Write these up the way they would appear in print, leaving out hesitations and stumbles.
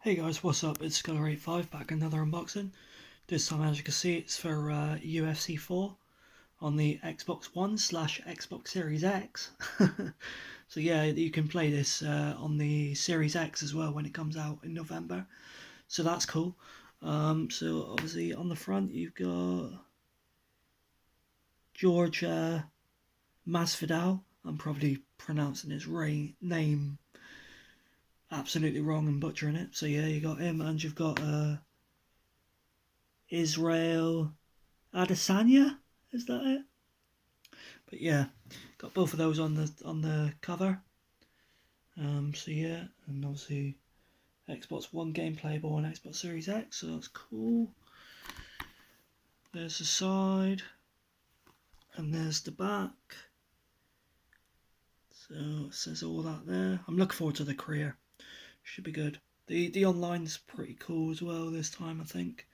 Hey guys, what's up? It's Scholar85 back another unboxing. This time, as you can see, it's for UFC 4 on the Xbox One / Xbox Series X. So yeah, you can play this on the Series X as well when it comes out in November. So that's cool. So obviously on the front you've got George Masvidal. I'm probably pronouncing his name absolutely wrong and butchering it. So yeah, you got him, and you've got Israel Adesanya, is that it? But yeah, got both of those on the cover. So yeah, and obviously Xbox One game playable on Xbox Series X, so that's cool. There's the side, and there's the back. So it says all that there. I'm looking forward to the career. Should be good. The online's pretty cool as well this time, I think.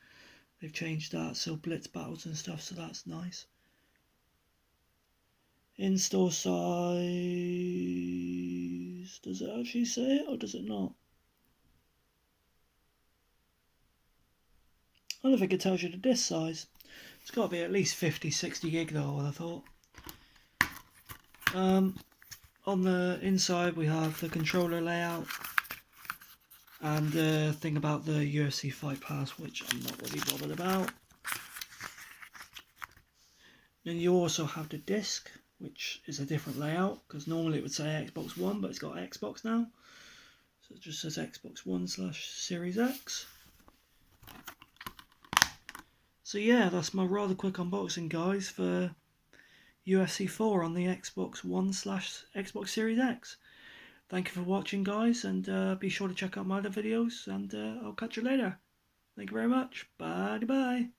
They've changed that, so blitz battles and stuff, so that's nice. In-store size, does it actually say it or does it not? I don't think it tells you the disc size. It's got to be at least 50-60 gig though, I thought. On the inside we have the controller layout and the thing about the UFC Fight Pass, which I'm not really bothered about. Then you also have the disc, which is a different layout, because normally it would say Xbox One, but it's got Xbox now. So it just says Xbox One / Series X. So yeah, that's my rather quick unboxing, guys, for UFC 4 on the Xbox One / Xbox Series X. Thank you for watching, guys, and be sure to check out my other videos, and I'll catch you later. Thank you very much. Bye-bye.